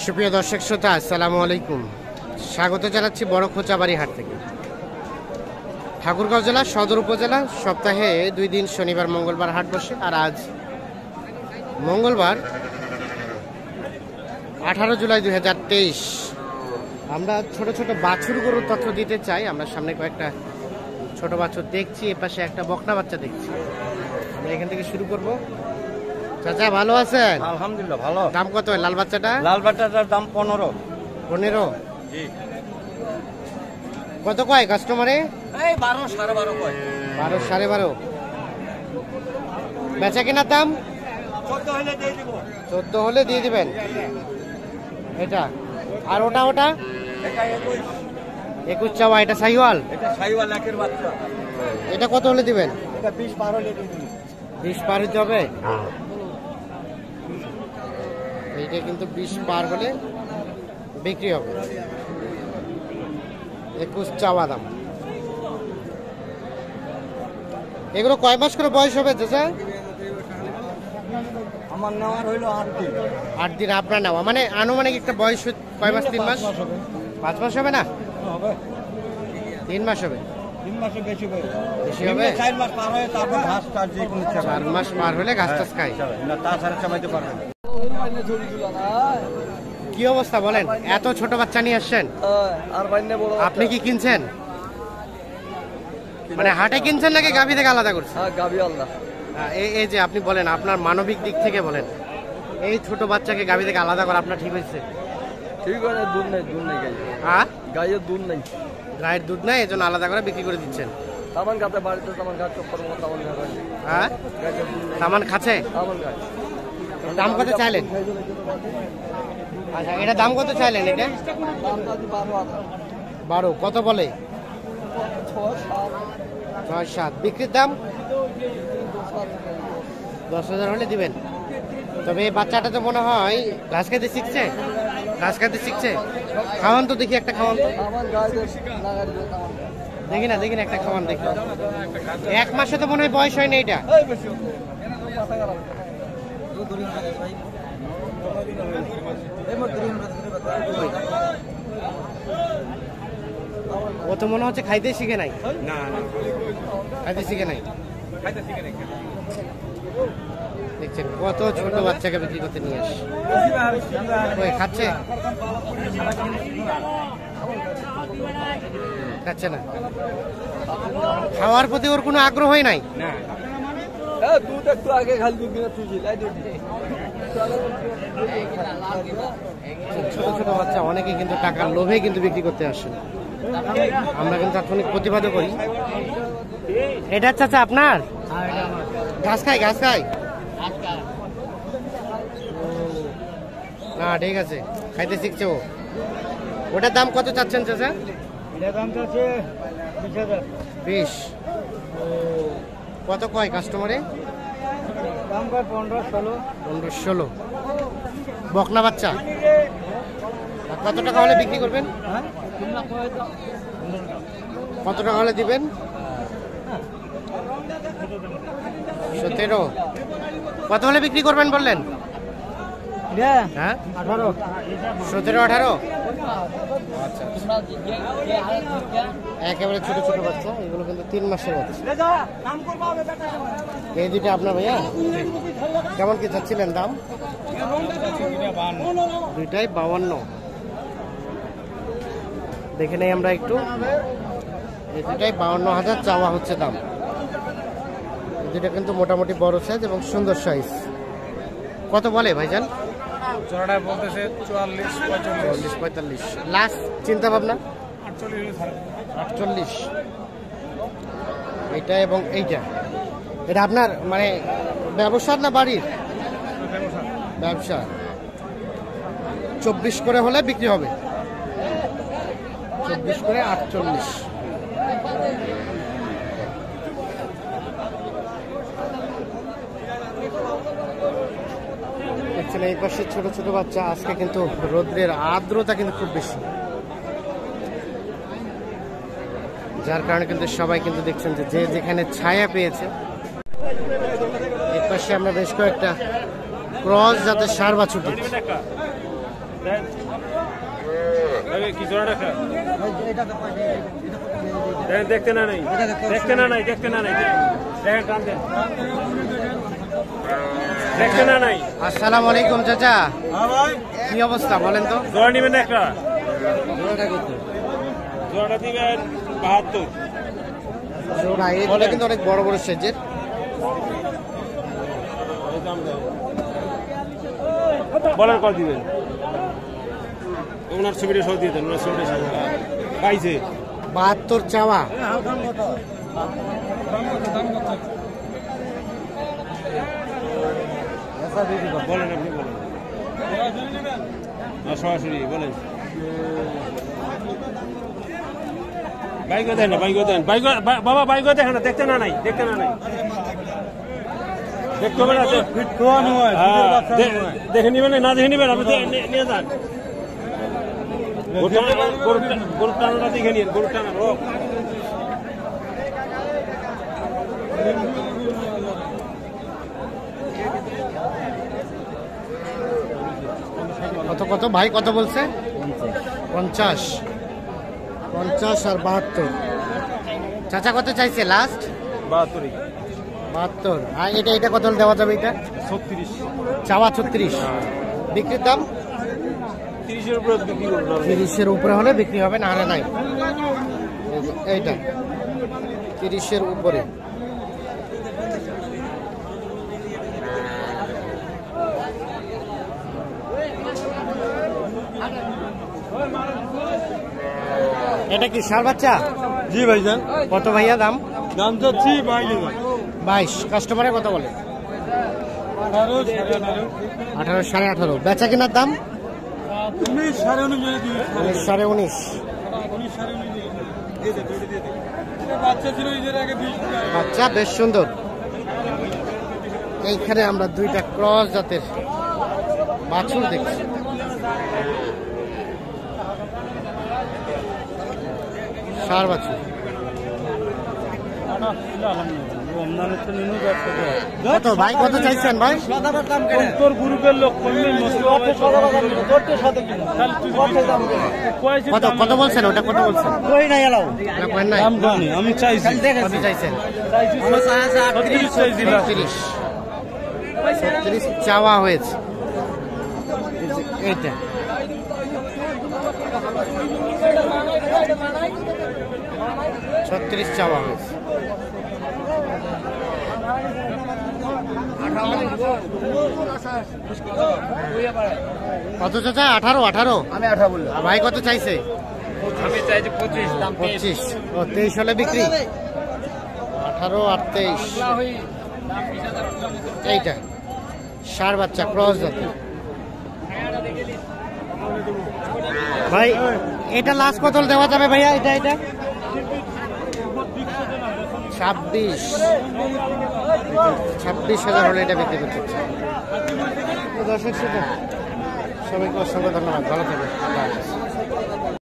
সুপ্রিয় দর্শক শ্রোতা, আসসালামু আলাইকুম। স্বাগত জানাচ্ছি বড় খোঁচাবাড়ি হাট থেকে। ঠাকুরগাঁও জেলা সদর উপজেলা, সপ্তাহে 2 দিন শনিবার মঙ্গলবার হাট বসে। আর আজ মঙ্গলবার 18 জুলাই 2023। আমরা ছোট ছোট বাছুর গরুর তথ্য দিতে চাই। আমরা সামনে কয়েকটা ছোট বাছুর দেখছি, এপাশে একটা বকনা বাচ্চা দেখছি। আমরা এখান থেকে শুরু করব। চাচা ভালো আছেন? আলহামদুলিল্লাহ ভালো। দাম কত লাল বাচ্চাটা? লাল বাচ্চাটার দাম 15। 15? কত কয় কাস্টমারে? এই 12 12.5 কয়। 12 12.5। বেচা কেনার দাম 14 হলে দিয়ে দিব। 14 হলে দিয়ে দিবেন। এটা আর ওটা এটা 21 চাওয়া। এটা সাইওয়াল? এটা সাইওয়াল একের বাচ্চা। এটা কত হলে দিবেন? এটা 20 12 হলে দিয়ে দিব। 20 পার হতে হবে। এইটা কিন্তু 20 পার হলে বিক্রি হবে। 21 চাওয়া দাম। এগুলো কয় মাস করে বয়স হবে চাচা? আমার নেওয়ার হইলো 8 দিন। 8 দিন আপনার নেওয়া, মানে আনুমানিক একটা বয়স কয় মাস? 3 মাস? 5 মাস হবে না? হবে 3 মাস হবে। 3 মাসে বেশি হবে। বেশি হবে? 4 মাস পার হয় তারপর ঘাস টাস যে কোনো 4 মাস পার হলে ঘাস টাস খায়। না তাছাড়া চামাইতে পারবে না। কি অবস্থা বলেন? এত ছোট বাচ্চা নিয়ে আসছেন? আপনি কি কিনছেন? মানে হাটে কিনছেন নাকি গাভী থেকে আলাদা করছেন? গাভী আলাদা। এই যে আপনি বলেন, আপনার মানবিক দিক থেকে বলেন, এই ছোট বাচ্চাকে গাভী থেকে আলাদা করা আপনার ঠিক হয়েছে? ঠিক আছে, দুধ নেই গাই। হ্যাঁ, গাইয়ের দুধ নেই, গায়ের দুধ নেই, এই জন্য আলাদা করে বিক্রি করে দিচ্ছেন। তামান গাতে বাড়িতে তামান গাছ চক্কর মতো তামান গাছ। হ্যাঁ, সামান খাচ্ছে। তামান গাছ দাম কত চাইলেন? আচ্ছা, এটা দাম কত চাইলেন? এটা 12। কত বলে? 6 7। বিক্রির দাম 10,000 হলে দিবেন। তবে এই বাচ্চাটা তো মনে হয় ঘাস খেতে শিখছে। ঘাস খেতে শিখছে। খাওয়ান তো দেখি, একটা খাওয়ান তো। দেখি না একটা খাওয়ান দেখি। 1 মাসে তো মনে হয় বয়স হয়নি এটা। ও তো মনে হচ্ছে খাইতে শিখে নাই। না খাইতে শিখে নাই। দেখছেন কত ছোট বাচ্চাকে বিক্রি করতে নিয়ে আসে। খাচ্ছে? খাচ্ছে না। খাওয়ার প্রতি ওর কোনো আগ্রহই নাই। দুধ একটু আগে খালি দুধ কিনা তুই ছোট ছোট বাচ্চা অনেকে কিন্তু টাকার লোভে কিন্তু বিক্রি করতে আসে। আমরা কিন্তু তাৎক্ষণিক প্রতিবাদও করি। এটা চাচা আপনার? ঘাস খায়? না ঠিক আছে, খাইতে শিখছে ও। ওটার দাম কত চাচ্ছেন চাচা? দাম চাচ্ছে 20। কত কয় কাস্টমারে? দাম কয় 15 16। বকনা বাচ্চা। কত টাকা হলে বিক্রি করবেন? কত টাকা হলে দিবেন? 17। কত হলে বিক্রি করবেন বললেন? হ্যাঁ 18। 17 18। আচ্ছা, একেবারে ছোট ছোট বাচ্চা। এগুলো কিন্তু 3 মাসের বাচ্চা। এই দুটো আপনার ভাইয়া? কেমন কি চাচ্ছিলেন দাম? দুইটাই 52। দেখে নেই আমরা একটু। এই দুটাই 52,000 চাওয়া হচ্ছে দাম। এই দুটা কিন্তু মোটামুটি বড় সাইজ এবং সুন্দর সাইজ। কত বলে ভাইজান? জোড়াটা বলতেছে 44 45। লাস্ট চিন্তা ভাবনা 48। এইটা এবং এইটা, এটা আপনার মানে ব্যবসার না বাড়ির? ব্যবসা। 24 করে হলে বিক্রি হবে। 24 করে 48। দেখছেন এই পাশে ছোট ছোট বাচ্চা। আজকে কিন্তু রোদ্রের আর্দ্রতা কিন্তু খুব বেশি, যার কারণে কিন্তু সবাই কিন্তু দেখছেন যে যেখানে ছায়া পেয়েছে। এই পাশে আমরা বেশ কয়েকটা ক্রস জাতের ষাঁড় বাছুর দেখছি। কি জোড়া রাখা দেখতে না নাই দেখতে না নাই দেখতে না নাই দেখেন টান দেন দেখতে না নাই। আসসালামু আলাইকুম চাচা, কি অবস্থা বলেন তো? জোড়া নিবেন একটা জোড়াটা দিবেন 72। জোড়া এগুলো কিন্তু অনেক বড় বড় সাইজের। বলার কল দিবেন ওনার ছবিটা সব দিয়ে দেন, ওনার ছবিটা পাইছে 72 চাওয়া। বলেন আপনি বলেন সরাসরি বলেন। বাইক দেন না বাইক দেন বাইক বাবা বাইক দেখেন না দেখতে না নাই দেখতে না নাই দেখতে হবে না দেখে নিবেন না দেখে নিবেন আপনি নিয়ে যান। গরুর টানাটা দেখে নিন গরুর টানা রোগ কত কত ভাই কত বলছে? 50 50 আর 72। চাচা কত চাইছে লাস্ট? 72। আর এটা কত দেওয়া যাবে? এটা 36 চাওয়া 36, বিক্রির দাম 30-এর উপরে বিক্রি করুন। 30-এর উপরে হলে বিক্রি হবে, না হলে নাই। এইটা 30-এর উপরে। এটা কি ষাঁড় বাচ্চা? জি ভাইজান। কত ভাইয়া দাম? দাম চাচ্ছি 22। কাস্টমারে কত বলে? 18 18.5। বেচা কেনার দাম 19 সাড়ে 19। বাচ্চা ছিল ঈদের আগে 20। বাচ্চা বেশ সুন্দর। এইখানে আমরা দুইটা ক্রস জাতের বাছুর দেখছি। ষাঁড় বাছুর কত ভাই কত চাইছেন ভাই? তোর গ্রুপের লোক কত কত বলছেন? ওটা কত বলছেন? কই নাই এলাও না করেন নাই? আমি চাইছি কত চাইছেন? 36 চাওয়া হয়েছে। এইটা 36 চাওয়া হয়েছে। কত চাচা? 18? আমি 18 বললাম। আর ভাই কত চাইছে? আমি চাইছি 25 দাম 25। ও 23 হলে বিক্রি। 18 আর 23। এইটা ষাঁড় বাচ্চা ক্রস জাতের। ভাই এটা লাস্ট কত দেওয়া যাবে ভাইয়া? এটা 26,000 হলে এটা বিক্রি করতে চাই। দর্শক সবাইকে অসংখ্য ধন্যবাদ, ভালো থাকবেন।